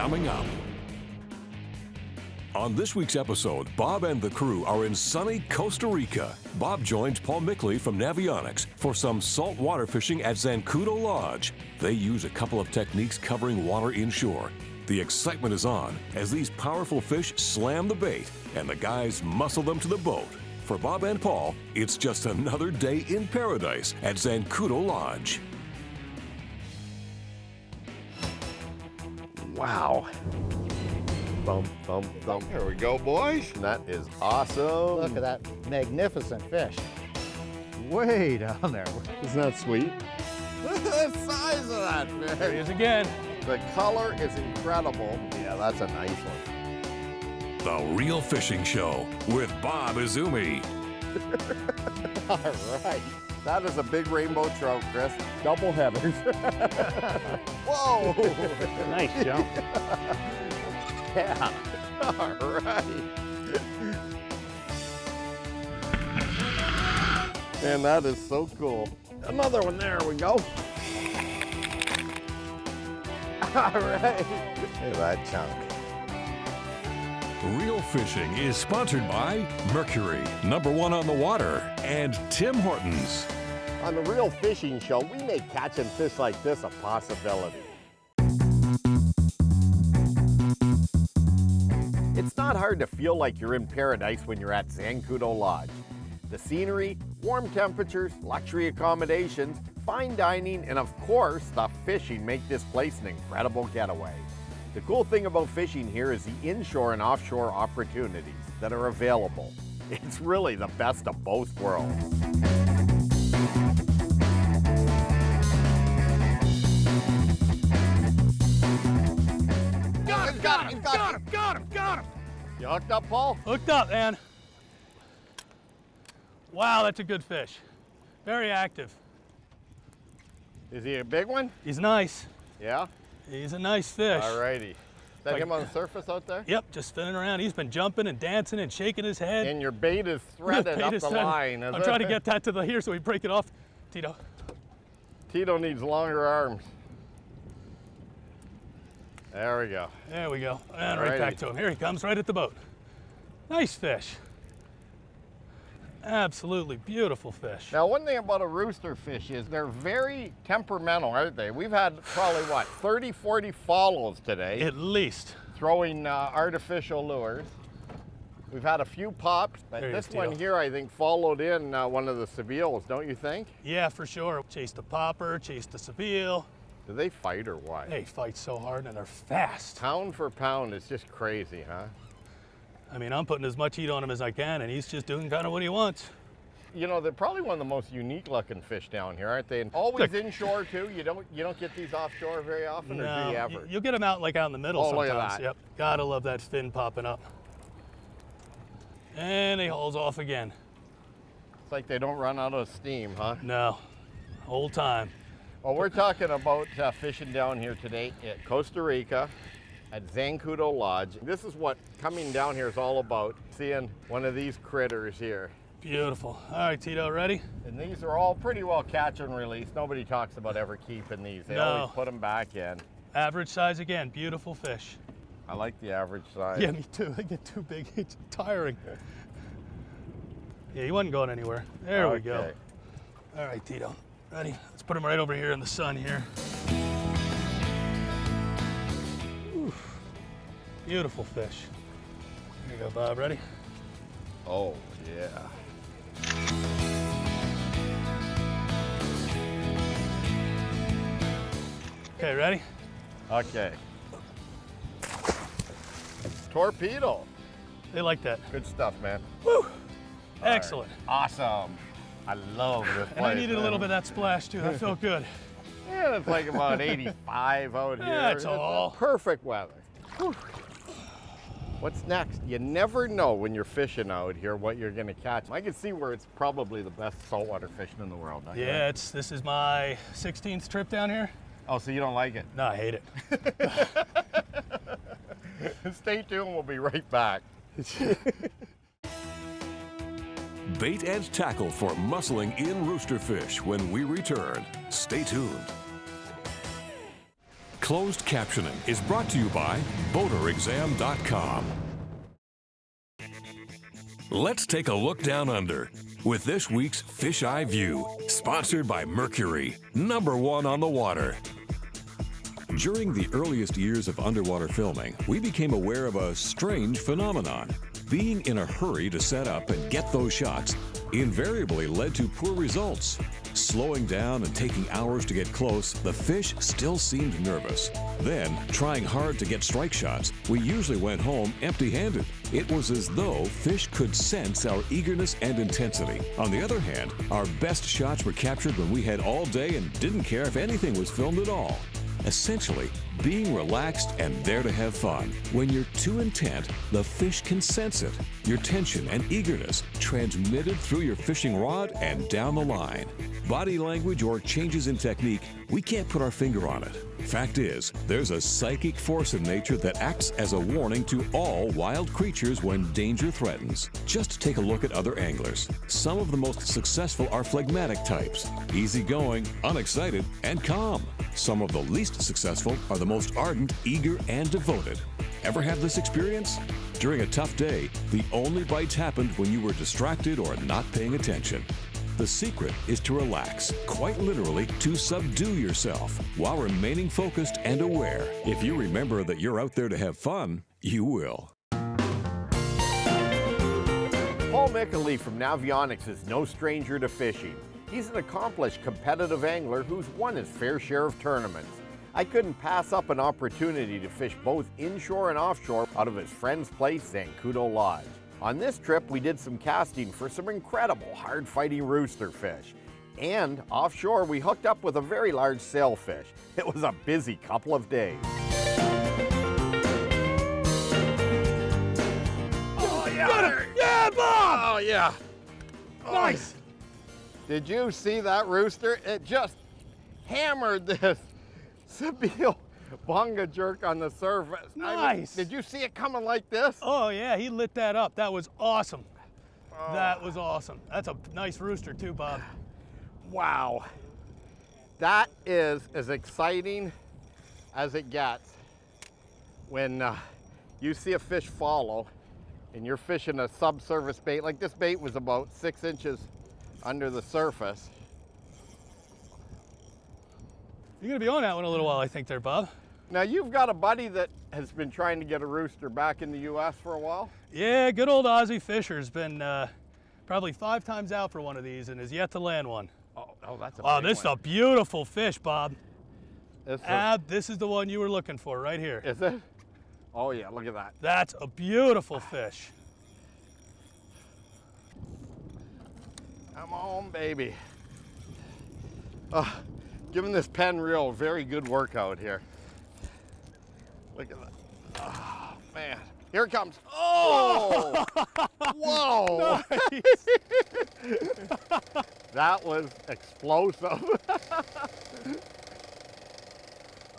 coming up. On this week's episode, Bob and the crew are in sunny Costa Rica. Bob joins Paul Mickley from Navionics for some saltwater fishing at Zancudo Lodge. They use a couple of techniques covering water inshore. The excitement is on as these powerful fish slam the bait and the guys muscle them to the boat. For Bob and Paul, it's just another day in paradise at Zancudo Lodge. Wow. Thump, thump, thump. There we go, boys. That is awesome. Look at that magnificent fish. Way down there. Isn't that sweet? Look at the size of that fish. There he is again. The color is incredible. Yeah, that's a nice one. The Real Fishing Show with Bob Izumi. All right. That is a big rainbow trout, Chris. Double headers. Whoa! Nice jump. Yeah. All right. Man, that is so cool. Another one. There we go. All right. Look at that chunk. Real Fishing is sponsored by Mercury, #1 on the water, and Tim Hortons. On the Real Fishing Show, we make catching fish like this a possibility. It's not hard to feel like you're in paradise when you're at Zancudo Lodge. The scenery, warm temperatures, luxury accommodations, fine dining, and of course, the fishing make this place an incredible getaway. The cool thing about fishing here is the inshore and offshore opportunities that are available. It's really the best of both worlds. Got him. You hooked up, Paul? Hooked up, man. Wow, that's a good fish. Very active. Is he a big one? He's nice. Yeah? He's a nice fish. All righty. Is that him on the surface out there? Yep, just spinning around. He's been jumping and dancing and shaking his head. And your bait is threaded up the line, is I'm it? trying to get that to the here so we break it off. Tito. Tito needs longer arms. There we go. There we go. And right Alrighty. back to him. Here he comes, right at the boat. Nice fish. Absolutely beautiful fish. Now, one thing about a rooster fish is they're very temperamental, aren't they? We've had probably, what, 30, 40 follows today. At least. Throwing artificial lures. We've had a few pops, but There this is, one Tito. here, I think, followed in one of the Sevilles, don't you think? Yeah, for sure. Chased a popper, chased a Seville. Do they fight or what? They fight so hard and they're fast. Pound for pound, it's just crazy, huh? I mean, I'm putting as much heat on him as I can, and he's just doing kind of what he wants. You know, they're probably one of the most unique looking fish down here, aren't they? And always inshore too. You don't get these offshore very often, or do you ever? You'll get them out like out in the middle sometimes. Look at that. Yep, gotta love that fin popping up. And he hauls off again. It's like they don't run out of steam, huh? No, whole time. Well, we're talking about fishing down here today at Costa Rica at Zancudo Lodge. This is what coming down here is all about, seeing one of these critters here. Beautiful. All right, Tito, ready? And these are all pretty well catch and release. Nobody talks about ever keeping these. They always put them back in. Average size again, beautiful fish. I like the average size. Yeah, me too. They get too big, it's tiring. Yeah, he wasn't going anywhere. There we go. All right, Tito, ready? Let's put him right over here in the sun here. Oof. Beautiful fish. There you go, Bob, ready? Oh, yeah. Okay, ready? Okay. Torpedo. They like that. Good stuff, man. Woo! Excellent. Right. Awesome. I love this place. And I needed man. a little bit of that splash too. That felt good. Yeah, it's like about 85 out here. That's all. Perfect weather. Whew. What's next? You never know when you're fishing out here what you're going to catch. I can see where it's probably the best saltwater fishing in the world. Yeah, this is my 16th trip down here. Oh, so you don't like it? No, I hate it. Stay tuned, we'll be right back. Bait and tackle for muscling in roosterfish when we return. Stay tuned. Closed captioning is brought to you by BoaterExam.com. Let's take a look down under with this week's Fish Eye View, sponsored by Mercury, #1 on the water. During the earliest years of underwater filming, we became aware of a strange phenomenon. Being in a hurry to set up and get those shots invariably led to poor results. Slowing down and taking hours to get close, the fish still seemed nervous. Then, trying hard to get strike shots, we usually went home empty-handed. It was as though fish could sense our eagerness and intensity. On the other hand, our best shots were captured when we had all day and didn't care if anything was filmed at all. Essentially, being relaxed and there to have fun. When you're too intent, the fish can sense it. Your tension and eagerness transmitted through your fishing rod and down the line. Body language or changes in technique, we can't put our finger on it. Fact is, there's a psychic force in nature that acts as a warning to all wild creatures when danger threatens. Just take a look at other anglers. Some of the most successful are phlegmatic types, easygoing, unexcited, and calm. Some of the least successful are the most ardent, eager, and devoted. Ever have this experience? During a tough day, the only bites happened when you were distracted or not paying attention. The secret is to relax, quite literally to subdue yourself, while remaining focused and aware. If you remember that you're out there to have fun, you will. Paul Mickley from Navionics is no stranger to fishing. He's an accomplished competitive angler who's won his fair share of tournaments. I couldn't pass up an opportunity to fish both inshore and offshore out of his friend's place, Zancudo Lodge. On this trip, we did some casting for some incredible hard-fighting roosterfish. And offshore, we hooked up with a very large sailfish. It was a busy couple of days. Oh, yeah! Got it! Yeah, Bob! Oh, yeah! Nice! Did you see that rooster? It just hammered this Sabile bonga jerk on the surface. Nice. Did you see it coming like this? Oh yeah, he lit that up. That was awesome. Oh. That was awesome. That's a nice rooster too, Bob. Wow. That is as exciting as it gets when you see a fish follow and you're fishing a subsurface bait. Like this bait was about 6 inches under the surface. You're gonna be on that one a little while, I think there, Bob. Now you've got a buddy that has been trying to get a rooster back in the U.S. for a while? Yeah, good old Aussie Fisher's been probably 5 times out for one of these and has yet to land one. Oh, that's a Oh, big this one. is a beautiful fish, Bob. This is the one you were looking for right here. Is it? Oh yeah, look at that. That's a beautiful fish. Come on, baby. Giving this pen reel a very good workout here. Look at that. Oh, man. Here it comes. Oh! Whoa! Nice. That was explosive.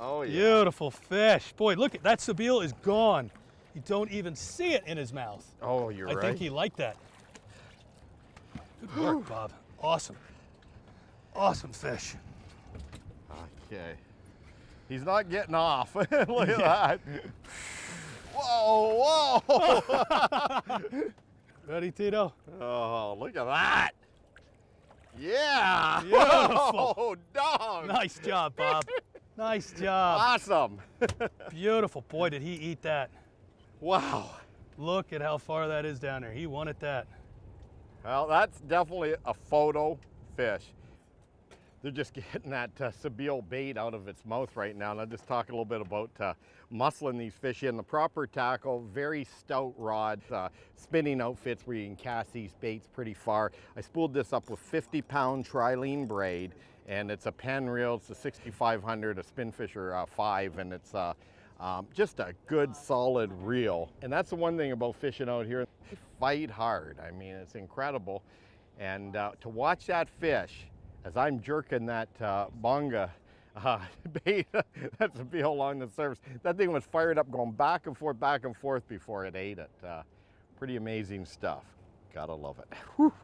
Oh, yeah. Beautiful fish. Boy, look, that Sabile is gone. You don't even see it in his mouth. Oh, you're right. I think he liked that. Good work, Bob. Awesome. Awesome fish. Okay. He's not getting off. Look at that. Whoa, whoa. Ready, Tito? Oh, look at that. Yeah. Beautiful. Oh, dog. Nice job, Bob. Nice job. Awesome. Beautiful. Boy, did he eat that. Wow. Look at how far that is down there. He wanted that. Well, that's definitely a photo fish. They're just getting that Sabile bait out of its mouth right now. And I'll just talk a little bit about muscling these fish in. The proper tackle, very stout rod, spinning outfits where you can cast these baits pretty far. I spooled this up with 50-pound trilene braid, and it's a pen reel. It's a 6500, a Spinfisher 5, and it's just a good solid reel. And that's the one thing about fishing out here. They fight hard. I mean, it's incredible. And to watch that fish, as I'm jerking that bonga bait that's a bee along the surface, that thing was fired up, going back and forth before it ate it. Pretty amazing stuff. Gotta love it. Whew.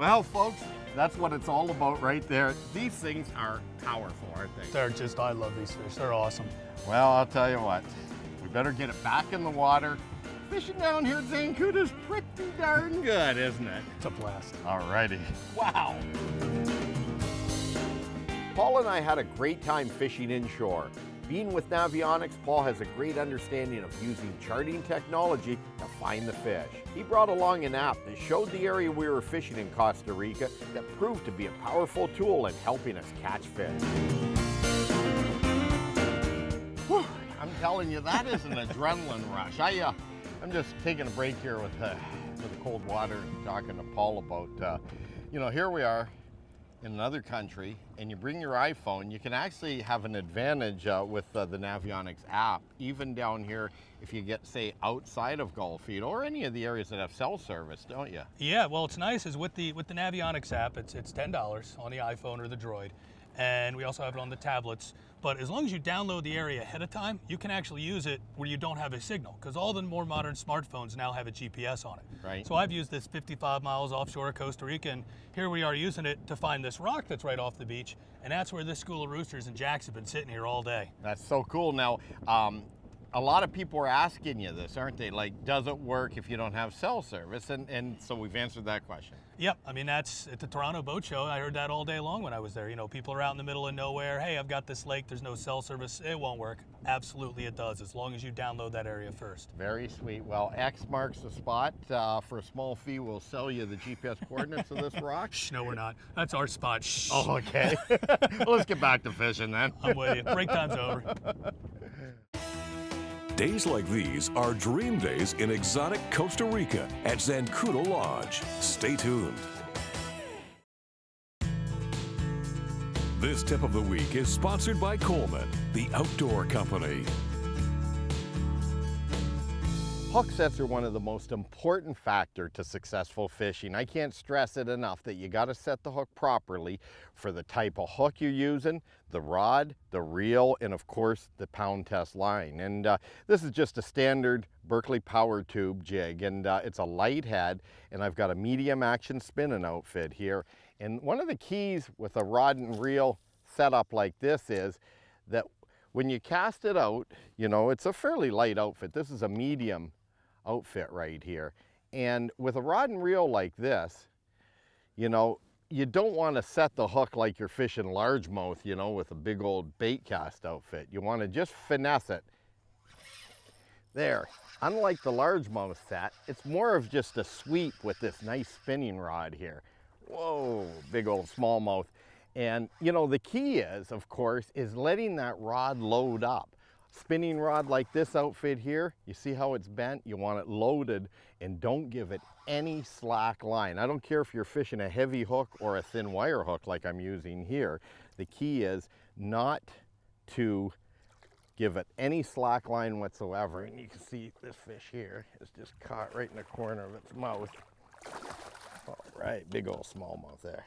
Well, folks, that's what it's all about right there. These things are powerful, aren't they? They're just, I love these fish. They're awesome. Well, I'll tell you what, we better get it back in the water. Fishing down here at Zancudo is pretty darn good, isn't it? It's a blast. Alrighty. Wow. Paul and I had a great time fishing inshore. Being with Navionics, Paul has a great understanding of using charting technology to find the fish. He brought along an app that showed the area we were fishing in Costa Rica that proved to be a powerful tool in helping us catch fish. Whew, I'm telling you, that is an adrenaline rush. I'm just taking a break here with the cold water and talking to Paul about, you know, here we are in another country, and you bring your iPhone, you can actually have an advantage with the Navionics app, even down here if you get, say, outside of Gulf Feed or any of the areas that have cell service, don't you? Yeah, well, it's nice is with the Navionics app, it's $10 on the iPhone or the Droid, and we also have it on the tablets. But as long as you download the area ahead of time, you can actually use it where you don't have a signal, because all the more modern smartphones now have a GPS on it. Right. So I've used this 55 miles offshore of Costa Rica, and here we are using it to find this rock that's right off the beach, and that's where this school of roosters and jacks have been sitting here all day. That's so cool. Now, a lot of people are asking you this, aren't they? Like, does it work if you don't have cell service? And so we've answered that question. Yep, I mean, that's at the Toronto Boat Show. I heard that all day long when I was there. You know, people are out in the middle of nowhere. Hey, I've got this lake, there's no cell service. It won't work. Absolutely it does, as long as you download that area first. Very sweet. Well, X marks the spot. For a small fee, we'll sell you the GPS coordinates of this rock. Shh, no, we're not. That's our spot. Shh. Oh, okay. Well, let's get back to fishing then. I'm with you. Break time's over. Days like these are dream days in exotic Costa Rica at Zancudo Lodge. Stay tuned. This tip of the week is sponsored by Coleman, the outdoor company. Hook sets are one of the most important factors to successful fishing. I can't stress it enough that you got to set the hook properly for the type of hook you're using, the rod, the reel, and of course the pound test line. And this is just a standard Berkeley power tube jig, and it's a light head, and I've got a medium action spinning outfit here. And one of the keys with a rod and reel setup like this is that when you cast it out, you know, it's a fairly light outfit. This is a medium outfit right here. And with a rod and reel like this, you know, you don't want to set the hook like you're fishing largemouth, you know, with a big old bait cast outfit. You want to just finesse it. There. Unlike the largemouth set, it's more of just a sweep with this nice spinning rod here. Whoa, big old smallmouth. And, you know, the key is, of course, is letting that rod load up. Spinning rod like this outfit here, you see how it's bent? You want it loaded, and don't give it any slack line. I don't care if you're fishing a heavy hook or a thin wire hook like I'm using here. The key is not to give it any slack line whatsoever. And you can see this fish here is just caught right in the corner of its mouth. All right, big old smallmouth there.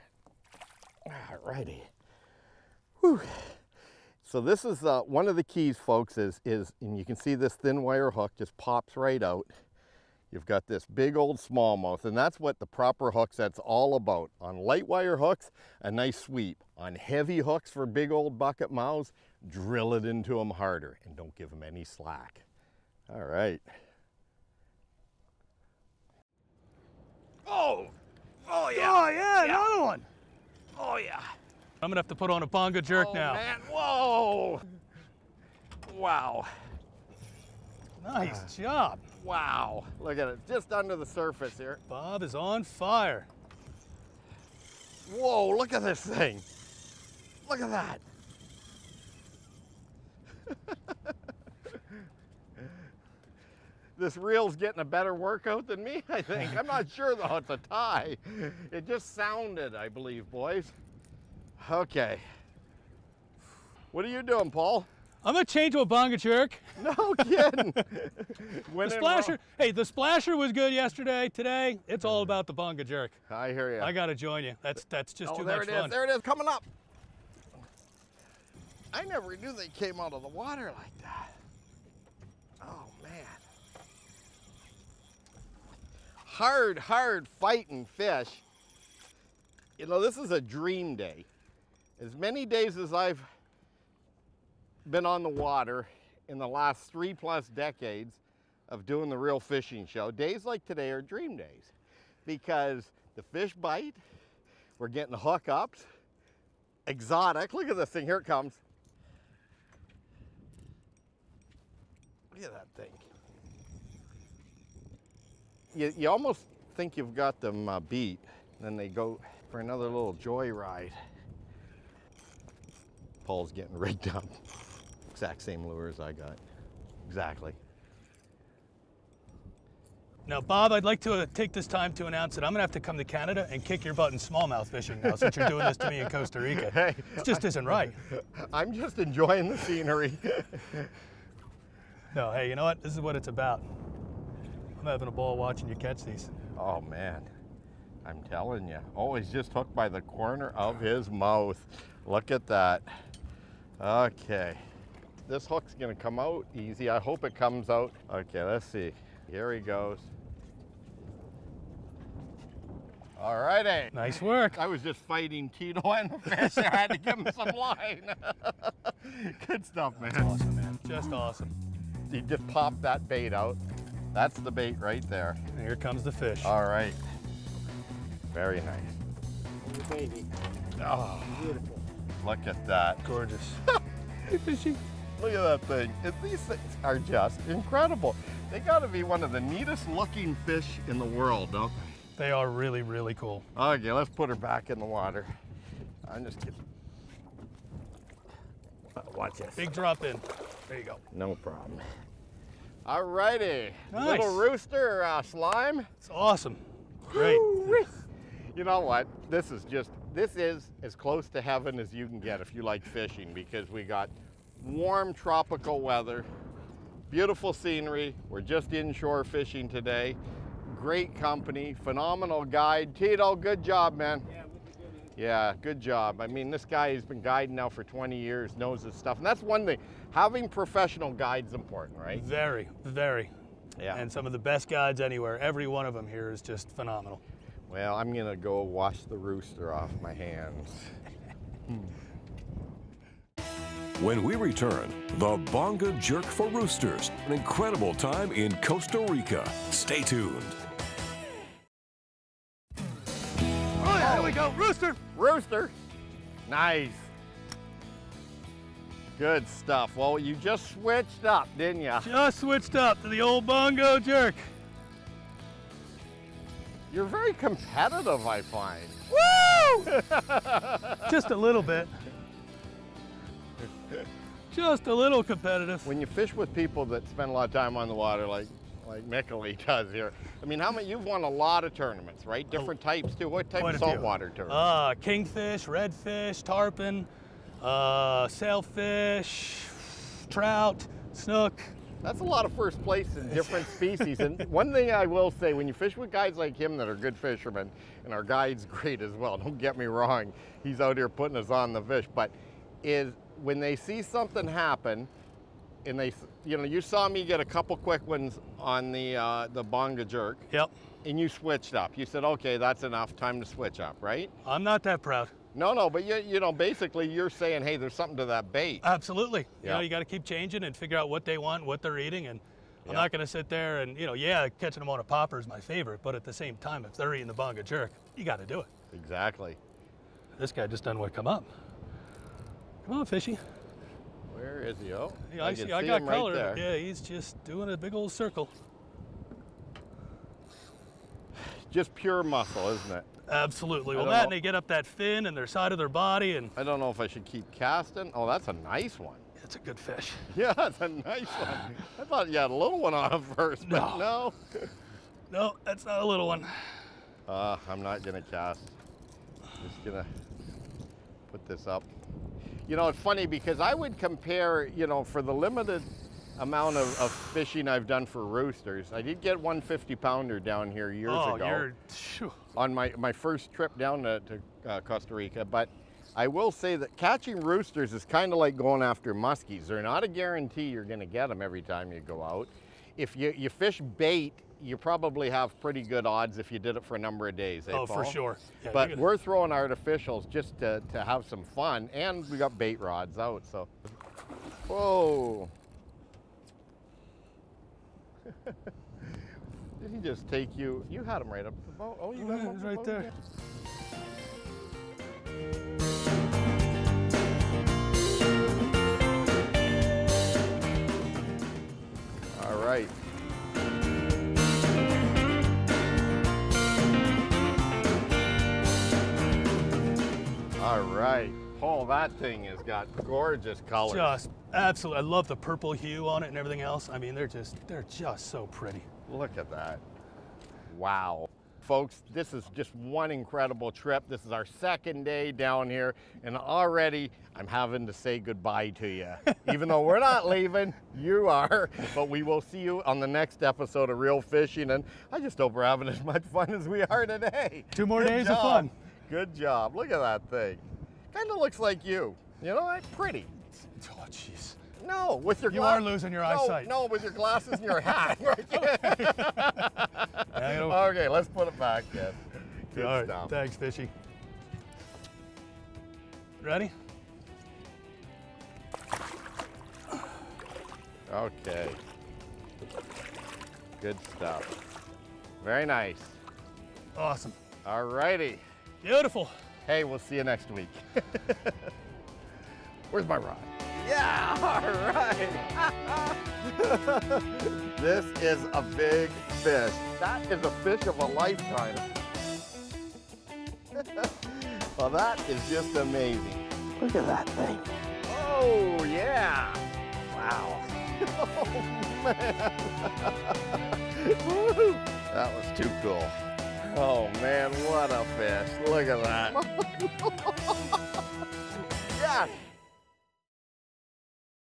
All righty. Whew. So this is one of the keys, folks, is, and you can see this thin wire hook just pops right out. You've got this big old smallmouth, and that's what the proper hook set's all about. On light wire hooks, a nice sweep. On heavy hooks for big old bucket mouths, drill it into them harder, and don't give them any slack. All right. Oh! Oh, yeah! Oh, yeah, another one! Oh, yeah! I'm gonna have to put on a bonga jerk now. Man. Whoa! Wow. Nice job. Wow. Look at it, just under the surface here. Bob is on fire. Whoa, look at this thing. Look at that. This reel's getting a better workout than me, I think. I'm not sure though, it's a tie. It just sounded, I believe, boys. Okay. What are you doing, Paul? I'm gonna change to a bonga jerk. No kidding. The splasher, hey, the splasher was good yesterday. Today, it's all about the bonga jerk. I hear you. I gotta join you. That's just too there much it fun. is. There it is, coming up. I never knew they came out of the water like that. Oh man. Hard fighting fish. You know, this is a dream day. As many days as I've been on the water in the last 3+ decades of doing the Real Fishing Show, days like today are dream days because the fish bite, we're getting hookups, exotic. Look at this thing, here it comes. Look at that thing. You almost think you've got them beat, then they go for another little joy ride. Paul's getting rigged up. Exact same lure as I got. Exactly. Now, Bob, I'd like to take this time to announce that I'm gonna have to come to Canada and kick your butt in smallmouth fishing now, since you're doing this to me in Costa Rica. Hey, it just isn't right. I'm just enjoying the scenery. No, hey, you know what? This is what it's about. I'm having a ball watching you catch these. Oh man, I'm telling you. Oh, he's just hooked by the corner of his mouth. Look at that. Okay. This hook's gonna come out easy. I hope it comes out. Okay, let's see. Here he goes. All righty. Nice work. I was just fighting Tito and the fish. I had to give him some line. Good stuff, man. That's awesome, man. Just awesome. You just popped that bait out. That's the bait right there. And here comes the fish. All right. Very nice. Your baby. Oh, Beautiful. look at that. Gorgeous. Hey, fishy. Look at that thing. These things are just incredible. They gotta be one of the neatest looking fish in the world, don't they? They are really, really cool. Okay, let's put her back in the water. I'm just kidding. Watch this. Big drop in. There you go. No problem. All righty. Nice. Little rooster slime. It's awesome. Great. Woo-wee. You know what? This is as close to heaven as you can get if you like fishing, because we got warm tropical weather, beautiful scenery. We're just inshore fishing today. Great company, phenomenal guide. Tito, good job, man. Yeah, good job. I mean, this guy has been guiding now for 20 years, knows his stuff. And that's one thing, having professional guides is important, right? Very, very. Yeah. And some of the best guides anywhere. Every one of them here is just phenomenal. Well, I'm gonna go wash the rooster off my hands. When we return, the Bonga Jerk for Roosters. An incredible time in Costa Rica. Stay tuned. Oh, yeah, there we go. Rooster. Rooster. Nice. Good stuff. Well, you just switched up, didn't you? Just switched up to the old bongo jerk. You're very competitive, I find. Woo! Just a little bit. Just a little competitive. When you fish with people that spend a lot of time on the water, like Mickley does here, I mean, you've won a lot of tournaments, right? Different types too. What type Quite of a few. saltwater tournaments? Kingfish, redfish, tarpon, sailfish, trout, snook. That's a lot of first place in different species. And one thing I will say, when you fish with guys like him that are good fishermen, and our guide's great as well, don't get me wrong, he's out here putting us on the fish, but is when they see something happen, and they, you know, you saw me get a couple quick ones on the bonga jerk. Yep. And you switched up. You said, okay, that's enough, time to switch up, right? I'm not that proud. No, but you know, basically you're saying, hey, there's something to that bait. Absolutely. You know, Yeah. you got to keep changing and figure out what they want, what they're eating, and I'm Yeah. not going to sit there and, you know, yeah, catching them on a popper is my favorite, but at the same time, if they're eating the bonga jerk, you got to do it. Exactly. This guy just done what come up. Come on, fishy. Where is he? Oh, Yeah, I can see. I see got him color. right there. Yeah, he's just doing a big old circle. Just pure muscle, isn't it? Absolutely. I Well, don't that know. and they get up that fin and their side of their body, and I don't know if I should keep casting. Oh, that's a nice one. it's a good fish. Yeah, it's a nice one. I thought you had a little one on first, but no. No, that's not a little one. I'm not gonna cast. Just gonna put this up. You know, it's funny because I would compare, you know, for the limited amount of fishing I've done for roosters, I did get 150 pounder down here years ago Phew. on my first trip down to Costa Rica. But I will say that catching roosters is kind of like going after muskies. They're not a guarantee you're gonna get them every time you go out. If you fish bait, you probably have pretty good odds if you did it for a number of days, eh, Oh, Paul? for sure. Yeah, But we're throwing artificials just to have some fun, and we got bait rods out, so. Whoa. Did he just take you? You had him right up the boat. Oh, you got him up the right boat there. again. All right. All right. Paul, that thing has got gorgeous colors. Just absolutely. I love the purple hue on it and everything else. I mean, they're just so pretty. Look at that. Wow. Folks, this is just one incredible trip. This is our second day down here, and already I'm having to say goodbye to you. Even though we're not leaving, you are. But we will see you on the next episode of Real Fishing, and I just hope we're having as much fun as we are today. 2 more Good days job. of fun. Good job. Look at that thing. Kind of looks like you. You know, like pretty. Oh, jeez. No, with your You are losing your eyesight. No, with your glasses and your hat. Okay, let's put it back then. Good All right, stuff. thanks, Fishy. Ready? Okay. Good stuff. Very nice. Awesome. All righty. Beautiful. Hey, we'll see you next week. Where's my rod? Yeah, all right. This is a big fish. That is a fish of a lifetime. Well, that is just amazing. Look at that thing. Oh, yeah. Wow. Oh, man. Woo. That was too cool. Oh, man, what a fish. Look at that. Yes.